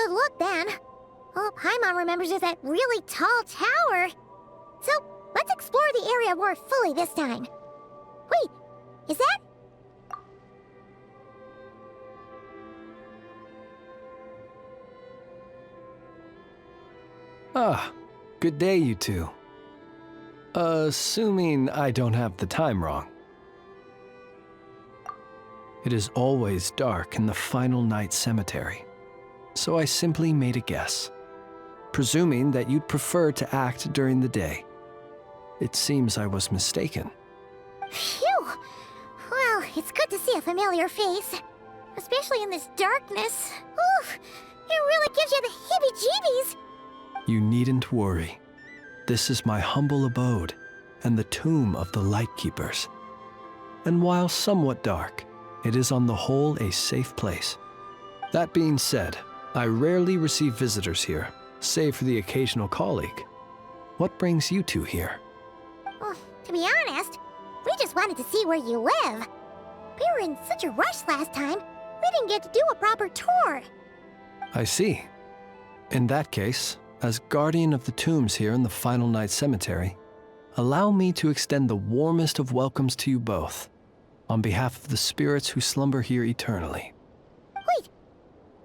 good look then. All Paimon remembers is that really tall tower. So, let's explore the area more fully this time. Wait, is that... Ah, good day, you two. Assuming I don't have the time wrong. It is always dark in the final night cemetery, so I simply made a guess, presuming that you'd prefer to act during the day. It seems I was mistaken. Phew! Well, it's good to see a familiar face, especially in this darkness. Oof! It really gives you the heebie-jeebies! You needn't worry. This is my humble abode and the tomb of the Lightkeepers. And while somewhat dark, it is on the whole a safe place. That being said, I rarely receive visitors here, save for the occasional colleague. What brings you two here? Well, to be honest, we just wanted to see where you live. We were in such a rush last time, we didn't get to do a proper tour. I see. In that case, as guardian of the tombs here in the Final Night Cemetery, allow me to extend the warmest of welcomes to you both, on behalf of the spirits who slumber here eternally. Wait,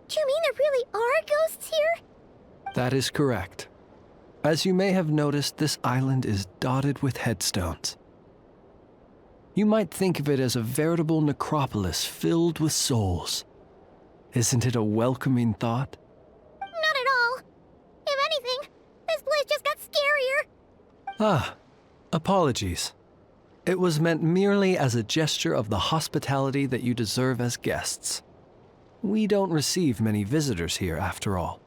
do you mean there really are ghosts here? That is correct. As you may have noticed, this island is dotted with headstones. You might think of it as a veritable necropolis filled with souls. Isn't it a welcoming thought? Not at all. If anything, this place just got scarier. Ah, apologies. It was meant merely as a gesture of the hospitality that you deserve as guests. We don't receive many visitors here, after all.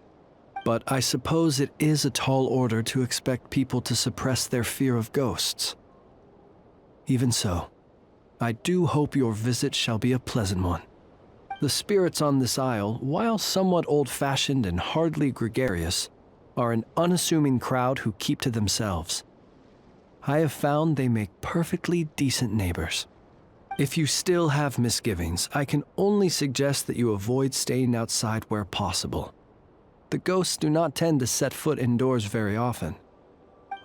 But I suppose it is a tall order to expect people to suppress their fear of ghosts. Even so, I do hope your visit shall be a pleasant one. The spirits on this isle, while somewhat old-fashioned and hardly gregarious, are an unassuming crowd who keep to themselves. I have found they make perfectly decent neighbors. If you still have misgivings, I can only suggest that you avoid staying outside where possible. The ghosts do not tend to set foot indoors very often,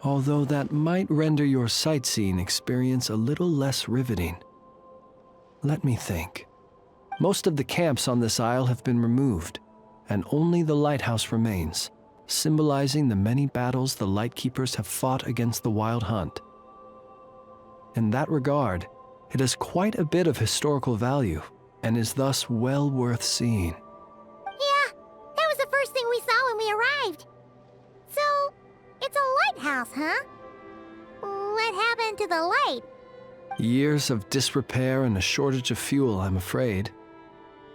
although that might render your sightseeing experience a little less riveting. Let me think. Most of the camps on this isle have been removed, and only the lighthouse remains, symbolizing the many battles the Lightkeepers have fought against the Wild Hunt. In that regard, it has quite a bit of historical value, and is thus well worth seeing. Yeah, that was the first thing we saw when we arrived. So, it's a lighthouse, huh? What happened to the light? Years of disrepair and a shortage of fuel, I'm afraid.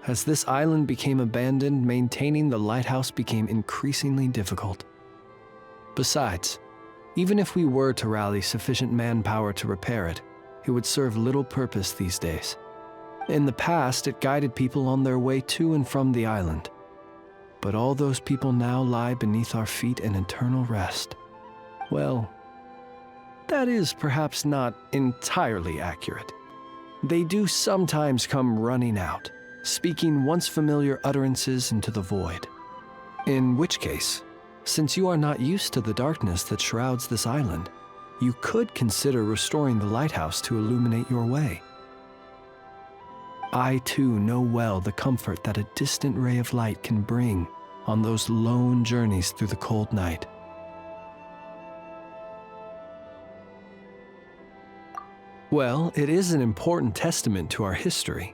As this island became abandoned, maintaining the lighthouse became increasingly difficult. Besides, even if we were to rally sufficient manpower to repair it, it would serve little purpose these days. In the past, it guided people on their way to and from the island. But all those people now lie beneath our feet in eternal rest. Well, that is perhaps not entirely accurate. They do sometimes come running out, speaking once familiar utterances into the void. In which case, since you are not used to the darkness that shrouds this island, you could consider restoring the lighthouse to illuminate your way. I too know well the comfort that a distant ray of light can bring on those lone journeys through the cold night. Well, it is an important testament to our history.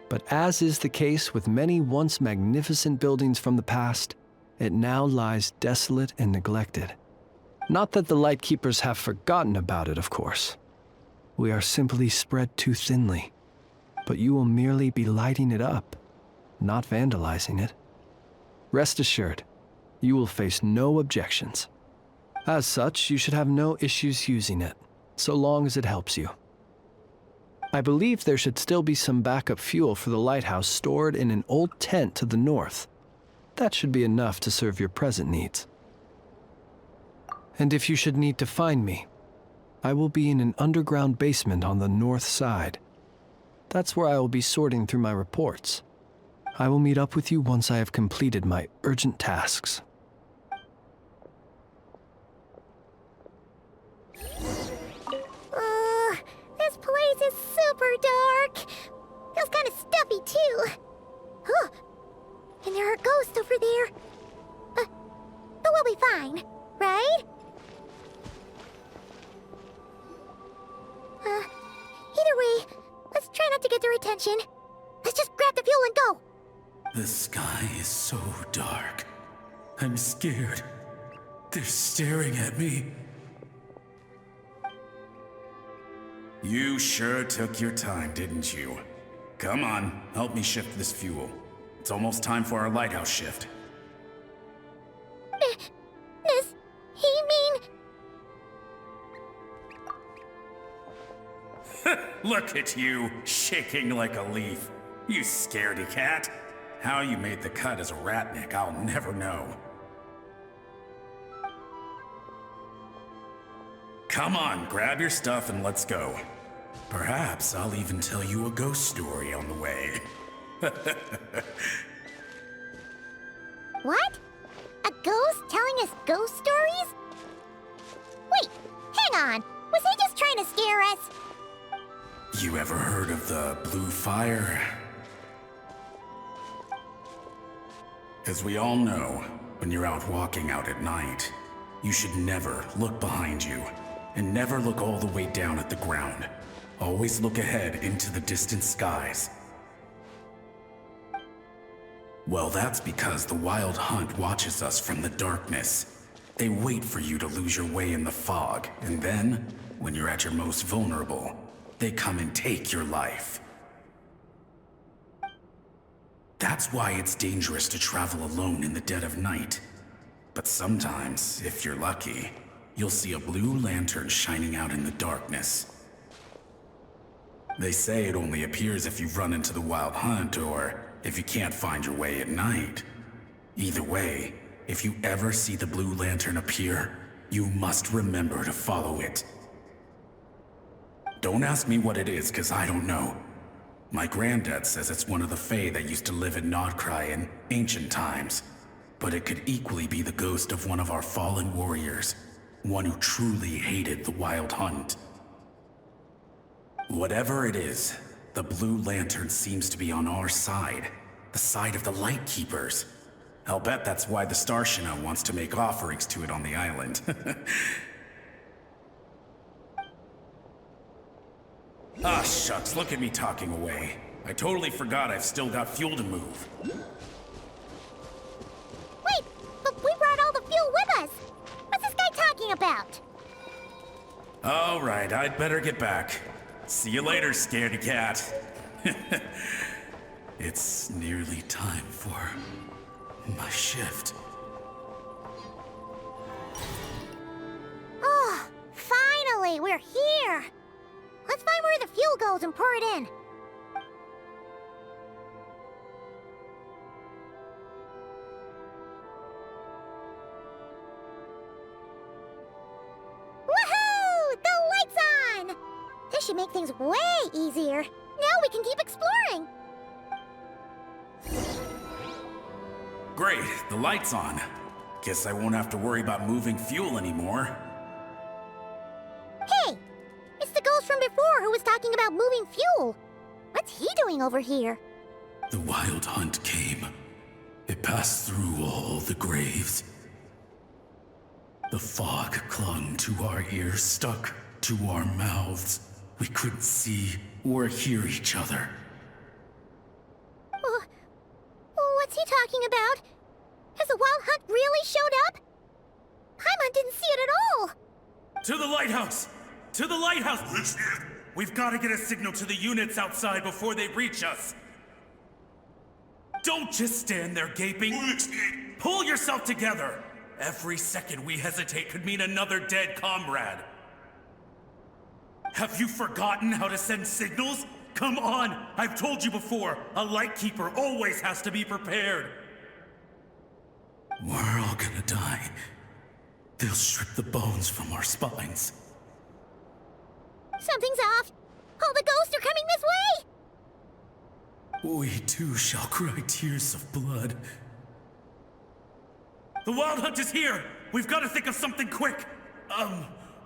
But as is the case with many once magnificent buildings from the past, it now lies desolate and neglected. Not that the Lightkeepers have forgotten about it, of course. We are simply spread too thinly, but you will merely be lighting it up, not vandalizing it. Rest assured, you will face no objections. As such, you should have no issues using it, so long as it helps you. I believe there should still be some backup fuel for the lighthouse stored in an old tent to the north. That should be enough to serve your present needs. And if you should need to find me, I will be in an underground basement on the north side. That's where I will be sorting through my reports. I will meet up with you once I have completed my urgent tasks. This place is super dark. Feels kind of stuffy too. Huh. And there are ghosts over there. But we'll be fine, right? Either way, let's try not to get their attention. Let's just grab the fuel and go. The sky is so dark. I'm scared. They're staring at me. You sure took your time, didn't you? Come on, help me shift this fuel. It's almost time for our lighthouse shift. Does he mean... Look at you, shaking like a leaf. You scaredy cat. How you made the cut as a ratnik, I'll never know. Come on, grab your stuff and let's go. Perhaps I'll even tell you a ghost story on the way. What? A ghost telling us ghost stories? Wait, hang on. Was he just trying to scare us? You ever heard of the blue fire? As we all know, when you're out walking out at night, you should never look behind you, and never look all the way down at the ground. Always look ahead into the distant skies. Well, that's because the Wild Hunt watches us from the darkness. They wait for you to lose your way in the fog, and then, when you're at your most vulnerable, they come and take your life. That's why it's dangerous to travel alone in the dead of night. But sometimes, if you're lucky, you'll see a blue lantern shining out in the darkness. They say it only appears if you've run into the Wild Hunt or if you can't find your way at night. Either way, if you ever see the blue lantern appear, you must remember to follow it. Don't ask me what it is, 'cause I don't know. My granddad says it's one of the Fae that used to live in Nodcry in ancient times. But it could equally be the ghost of one of our fallen warriors, one who truly hated the Wild Hunt. Whatever it is, the blue lantern seems to be on our side, the side of the Light Keepers. I'll bet that's why the Starshina wants to make offerings to it on the island. Ah, shucks, look at me talking away. I totally forgot I've still got fuel to move. Wait, but we brought all the fuel with us. What's this guy talking about? All right, I'd better get back. See you later, scaredy cat. It's nearly time for my shift. Oh, finally, we're here. Let's find where the fuel goes and pour it in. Woohoo! The light's on! This should make things way easier. Now we can keep exploring. Great, the light's on. Guess I won't have to worry about moving fuel anymore. Hey! It's the ghost from before who was talking about moving fuel. What's he doing over here? The Wild Hunt came. It passed through all the graves. The fog clung to our ears, stuck to our mouths. We couldn't see or hear each other. What's he talking about? Has the Wild Hunt really showed up? Paimon didn't see it at all. To the lighthouse! To the lighthouse! We've got to get a signal to the units outside before they reach us. Don't just stand there gaping. Pull yourself together. Every second we hesitate could mean another dead comrade. Have you forgotten how to send signals? Come on! I've told you before, a light keeper always has to be prepared. We're all gonna die. They'll strip the bones from our spines. Something's off. All the ghosts are coming this way. We too shall cry tears of blood. The Wild Hunt is here! We've got to think of something quick!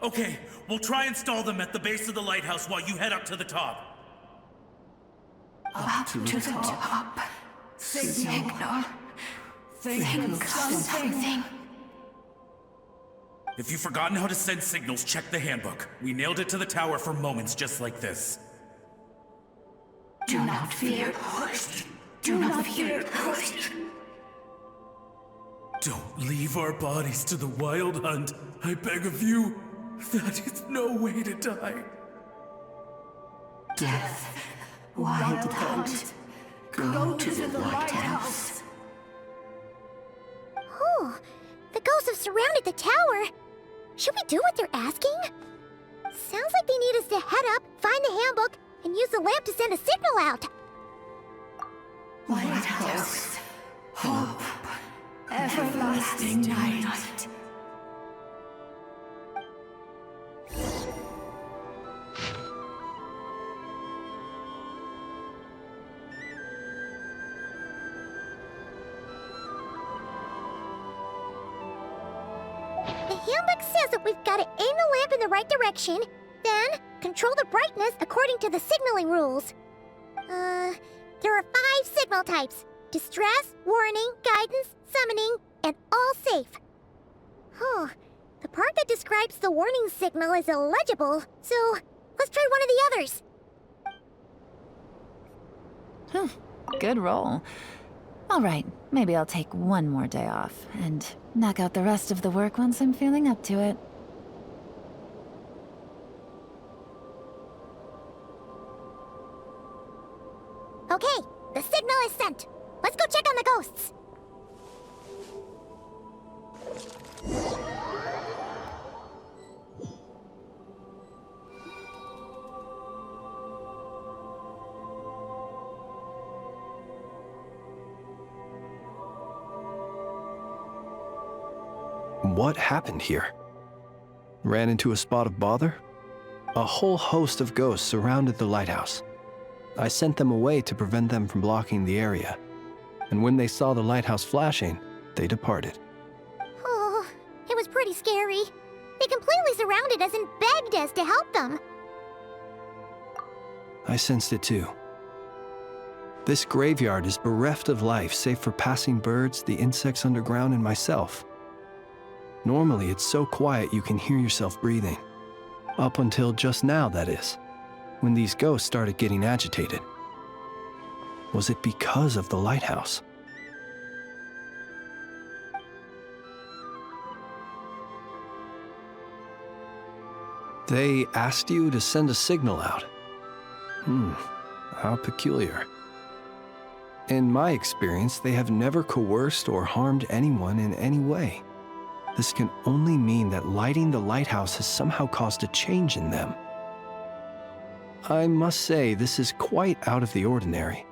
Okay, we'll try and stall them at the base of the lighthouse while you head up to the top. Up to the top. Signal. Think of something. If you've forgotten how to send signals, check the handbook. We nailed it to the tower for moments just like this. Do not fear. Do not fear. Don't leave our bodies to the Wild Hunt. I beg of you. That is no way to die. Death. Wild Hunt. Go to the lighthouse. Oh, the ghosts have surrounded the tower. Should we do what they're asking? Sounds like they need us to head up, find the handbook, and use the lamp to send a signal out. Lighthouse. Hope. Everlasting night. The handbook says that we've got to aim the lamp in the right direction, then control the brightness according to the signaling rules. There are 5 signal types: distress, warning, guidance, summoning, and all safe. The part that describes the warning signal is illegible, so let's try one of the others. Good roll. All right, maybe I'll take one more day off and knock out the rest of the work once I'm feeling up to it. Okay, the signal is sent. Let's go check on the ghosts. What happened here? Ran into a spot of bother? A whole host of ghosts surrounded the lighthouse. I sent them away to prevent them from blocking the area, and when they saw the lighthouse flashing, they departed. Oh, it was pretty scary. They completely surrounded us and begged us to help them. I sensed it too. This graveyard is bereft of life save for passing birds, the insects underground, and myself. Normally, it's so quiet you can hear yourself breathing. Up until just now, that is, when these ghosts started getting agitated. Was it because of the lighthouse? They asked you to send a signal out. How peculiar. In my experience, they have never coerced or harmed anyone in any way. This can only mean that lighting the lighthouse has somehow caused a change in them. I must say, this is quite out of the ordinary.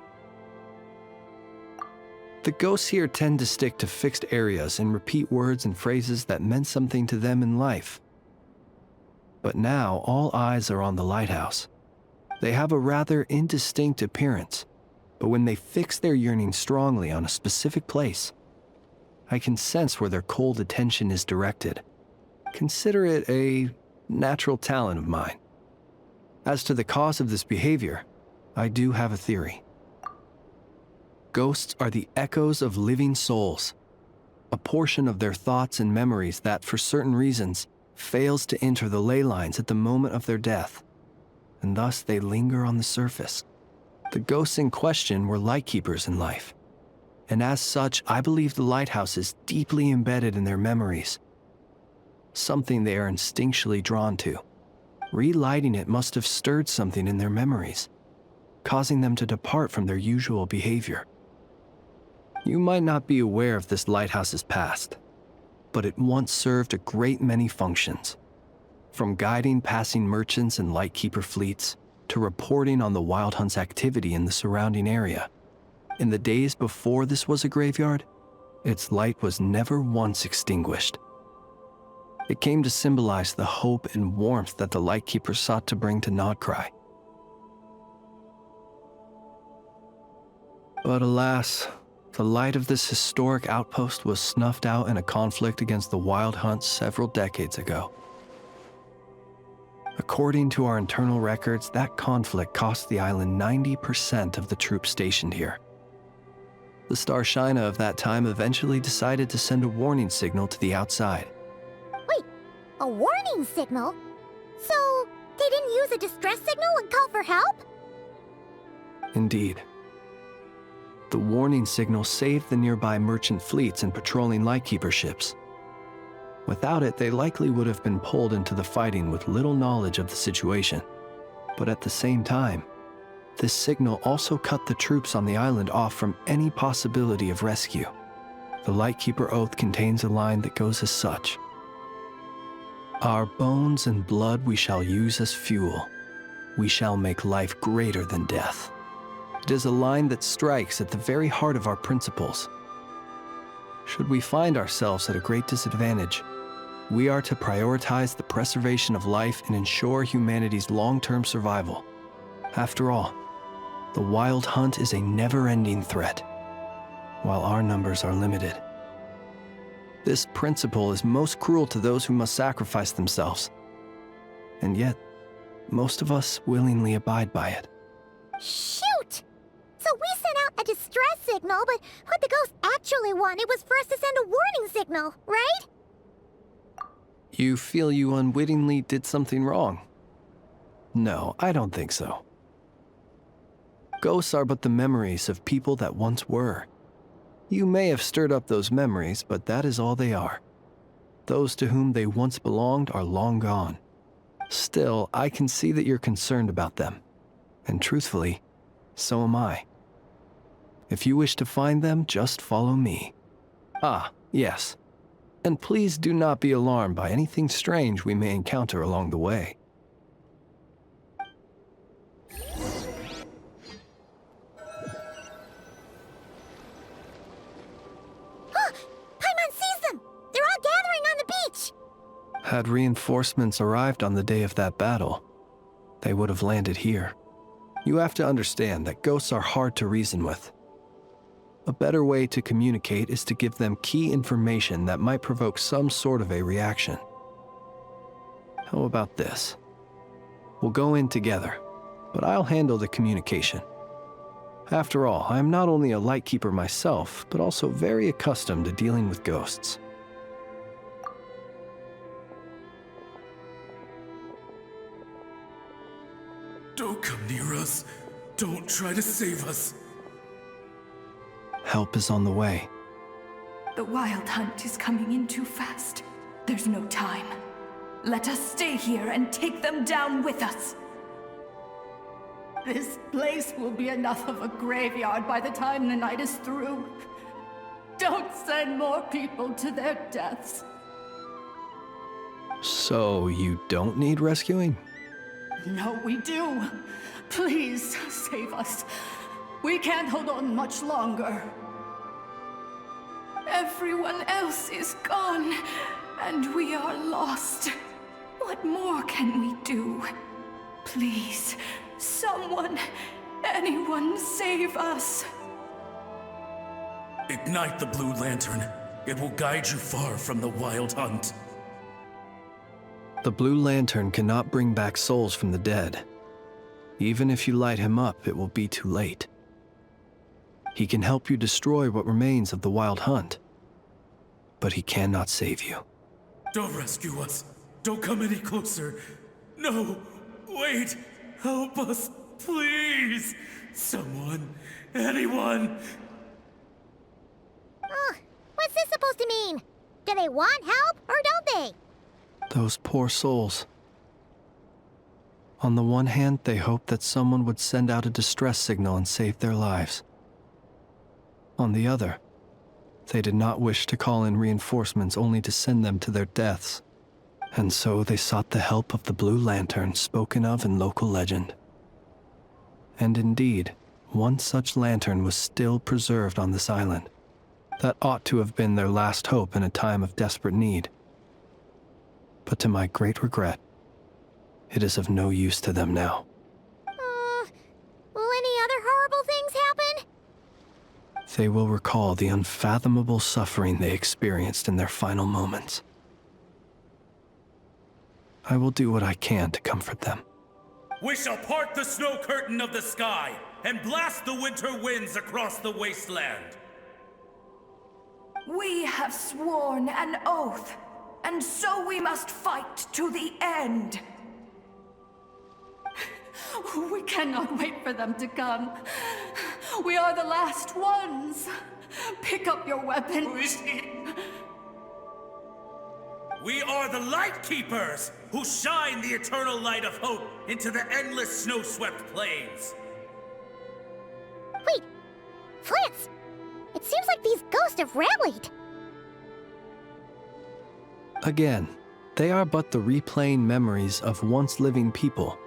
The ghosts here tend to stick to fixed areas and repeat words and phrases that meant something to them in life. But now, all eyes are on the lighthouse. They have a rather indistinct appearance, but when they fix their yearning strongly on a specific place, I can sense where their cold attention is directed. Consider it a natural talent of mine. As to the cause of this behavior, I do have a theory. Ghosts are the echoes of living souls, a portion of their thoughts and memories that, for certain reasons, fails to enter the ley lines at the moment of their death, and thus they linger on the surface. The ghosts in question were lightkeepers in life, and as such, I believe the lighthouse is deeply embedded in their memories, something they are instinctually drawn to. Relighting it must have stirred something in their memories, causing them to depart from their usual behavior. You might not be aware of this lighthouse's past, but it once served a great many functions, from guiding passing merchants and lightkeeper fleets to reporting on the Wild Hunt's activity in the surrounding area. In the days before this was a graveyard, its light was never once extinguished. It came to symbolize the hope and warmth that the lightkeeper sought to bring to Nodcry. But alas, the light of this historic outpost was snuffed out in a conflict against the Wild Hunt several decades ago. According to our internal records, that conflict cost the island 90% of the troops stationed here. The Starshina of that time eventually decided to send a warning signal to the outside. Wait, a warning signal? So, they didn't use a distress signal and call for help? Indeed. The warning signal saved the nearby merchant fleets and patrolling lightkeeper ships. Without it, they likely would have been pulled into the fighting with little knowledge of the situation. But at the same time, this signal also cut the troops on the island off from any possibility of rescue. The Lightkeeper Oath contains a line that goes as such: "Our bones and blood we shall use as fuel. We shall make life greater than death." It is a line that strikes at the very heart of our principles. Should we find ourselves at a great disadvantage, we are to prioritize the preservation of life and ensure humanity's long-term survival. After all, the Wild Hunt is a never-ending threat, while our numbers are limited. This principle is most cruel to those who must sacrifice themselves, and yet, most of us willingly abide by it. Shoot! So we sent out a distress signal, but what the ghost actually wanted was for us to send a warning signal, right? You feel you unwittingly did something wrong? No, I don't think so. Ghosts are but the memories of people that once were. You may have stirred up those memories, but that is all they are. Those to whom they once belonged are long gone. Still, I can see that you're concerned about them. And truthfully, so am I. If you wish to find them, just follow me. Ah, yes. And please do not be alarmed by anything strange we may encounter along the way. Paimon sees them! They're all gathering on the beach! Had reinforcements arrived on the day of that battle, they would have landed here. You have to understand that ghosts are hard to reason with. A better way to communicate is to give them key information that might provoke some sort of a reaction. How about this? We'll go in together, but I'll handle the communication. After all, I am not only a lightkeeper myself, but also very accustomed to dealing with ghosts. Don't come near us. Don't try to save us. Help is on the way. The Wild Hunt is coming in too fast. There's no time. Let us stay here and take them down with us. This place will be enough of a graveyard by the time the night is through. Don't send more people to their deaths. So you don't need rescuing? No, we do. Please, save us. We can't hold on much longer. Everyone else is gone, and we are lost. What more can we do? Please, someone, anyone, save us. Ignite the blue lantern. It will guide you far from the Wild Hunt. The blue lantern cannot bring back souls from the dead. Even if you light him up, it will be too late. He can help you destroy what remains of the Wild Hunt, but he cannot save you. Don't rescue us. Don't come any closer. No, wait. Help us, please. Someone, anyone. What's this supposed to mean? Do they want help, or don't they? Those poor souls. On the one hand, they hoped that someone would send out a distress signal and save their lives. On the other, they did not wish to call in reinforcements only to send them to their deaths. And so they sought the help of the Blue Lantern spoken of in local legend. And indeed, one such lantern was still preserved on this island. That ought to have been their last hope in a time of desperate need. But to my great regret, it is of no use to them now. Will any other horrible things happen? They will recall the unfathomable suffering they experienced in their final moments. I will do what I can to comfort them. We shall part the snow curtain of the sky and blast the winter winds across the wasteland. We have sworn an oath, and so we must fight to the end. We cannot wait for them to come. We are the last ones. Pick up your weapon. We are the Light Keepers, who shine the eternal light of hope into the endless snow-swept plains. Wait, Flint's! It seems like these ghosts have rallied. Again, they are but the replaying memories of once living people.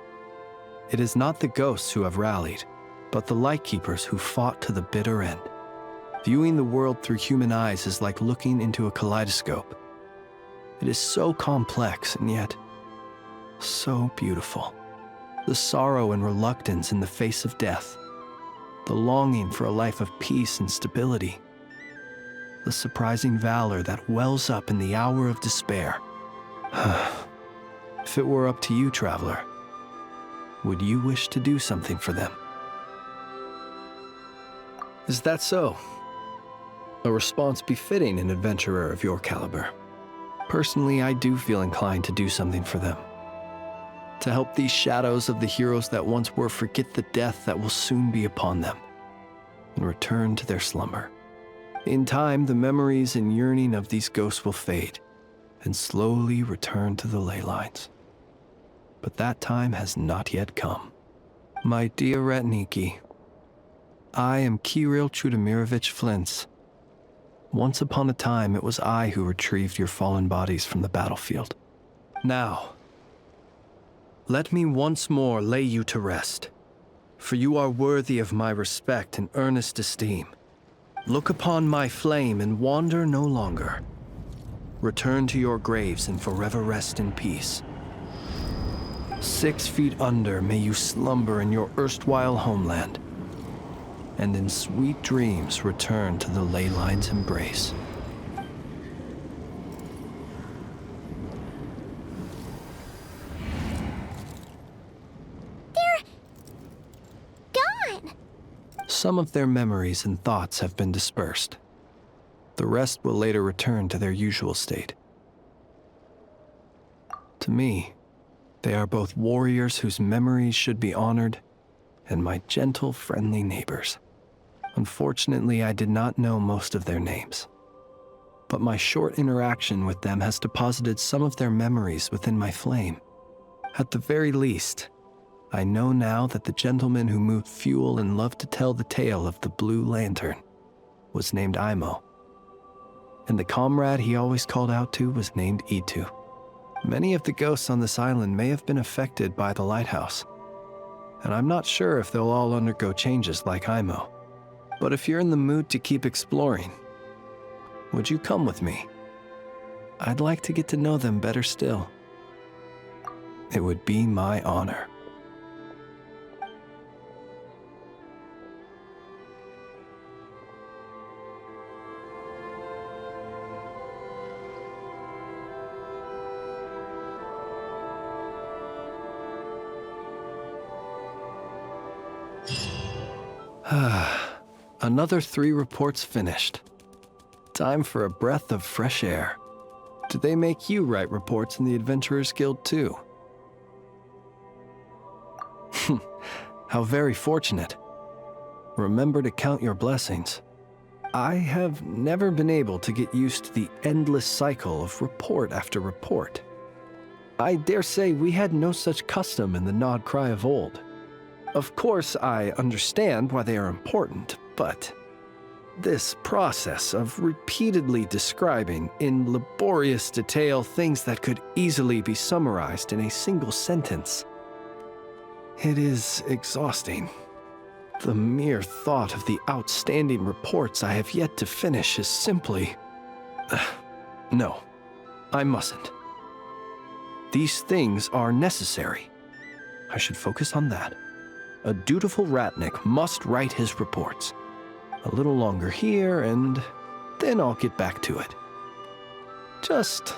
It is not the ghosts who have rallied, but the Lightkeepers who fought to the bitter end. Viewing the world through human eyes is like looking into a kaleidoscope. It is so complex and yet so beautiful. The sorrow and reluctance in the face of death. The longing for a life of peace and stability. The surprising valor that wells up in the hour of despair. If it were up to you, traveler, would you wish to do something for them? Is that so? A response befitting an adventurer of your caliber. Personally, I do feel inclined to do something for them. To help these shadows of the heroes that once were forget the death that will soon be upon them, and return to their slumber. In time, the memories and yearning of these ghosts will fade, and slowly return to the ley lines. But that time has not yet come. My dear Ratniki, I am Kirill Chudamirovich Flintz. Once upon a time, it was I who retrieved your fallen bodies from the battlefield. Now, let me once more lay you to rest, for you are worthy of my respect and earnest esteem. Look upon my flame and wander no longer. Return to your graves and forever rest in peace. 6 feet under may you slumber in your erstwhile homeland, and in sweet dreams return to the ley line's embrace. They're gone. Some of their memories and thoughts have been dispersed. The rest will later return to their usual state. To me, they are both warriors whose memories should be honored, and my gentle, friendly neighbors. Unfortunately, I did not know most of their names, but my short interaction with them has deposited some of their memories within my flame. At the very least, I know now that the gentleman who moved fuel and loved to tell the tale of the Blue Lantern was named Imo, and the comrade he always called out to was named Itu. Many of the ghosts on this island may have been affected by the lighthouse, and I'm not sure if they'll all undergo changes like Imo. But if you're in the mood to keep exploring, would you come with me? I'd like to get to know them better still. It would be my honor. Another 3 reports finished. Time for a breath of fresh air. Do they make you write reports in the Adventurers Guild too? How very fortunate. Remember to count your blessings. I have never been able to get used to the endless cycle of report after report. I dare say we had no such custom in the Nod Cry of old. Of course, I understand why they are important, but this process of repeatedly describing in laborious detail things that could easily be summarized in a single sentence, it is exhausting. The mere thought of the outstanding reports I have yet to finish is simply... No, I mustn't. These things are necessary. I should focus on that. A dutiful Ratnik must write his reports. A little longer here, and then I'll get back to it. Just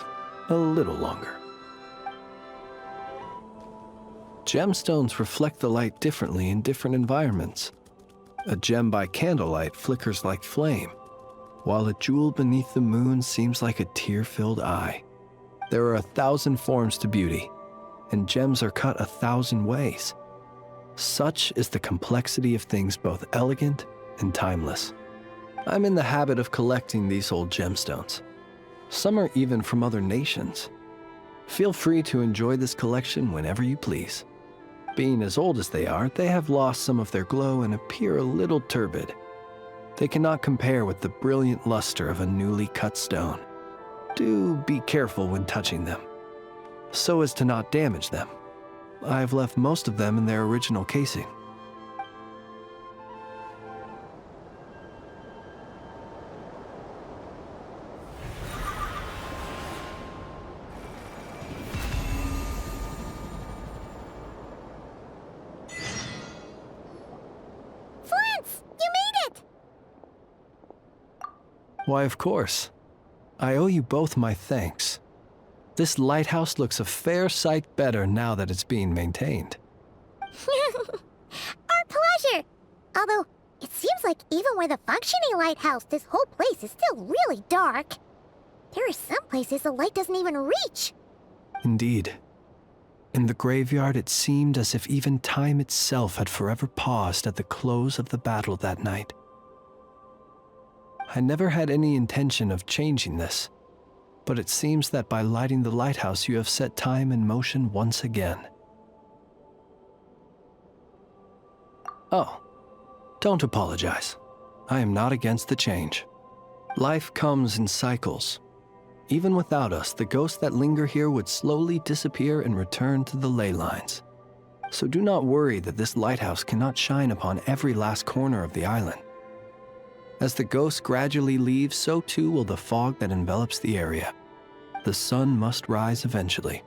a little longer. Gemstones reflect the light differently in different environments. A gem by candlelight flickers like flame, while a jewel beneath the moon seems like a tear-filled eye. There are 1,000 forms to beauty, and gems are cut 1,000 ways. Such is the complexity of things both elegant and timeless. I'm in the habit of collecting these old gemstones. Some are even from other nations. Feel free to enjoy this collection whenever you please. Being as old as they are, they have lost some of their glow and appear a little turbid. They cannot compare with the brilliant luster of a newly cut stone. Do be careful when touching them, so as to not damage them. I have left most of them in their original casing. Why, of course. I owe you both my thanks. This lighthouse looks a fair sight better now that it's being maintained. Our pleasure! Although, it seems like even with a functioning lighthouse, this whole place is still really dark. There are some places the light doesn't even reach. Indeed. In the graveyard, it seemed as if even time itself had forever paused at the close of the battle that night. I never had any intention of changing this, but it seems that by lighting the lighthouse you have set time in motion once again. Oh, don't apologize. I am not against the change. Life comes in cycles. Even without us, the ghosts that linger here would slowly disappear and return to the ley lines. So do not worry that this lighthouse cannot shine upon every last corner of the island. As the ghosts gradually leave, so too will the fog that envelops the area. The sun must rise eventually.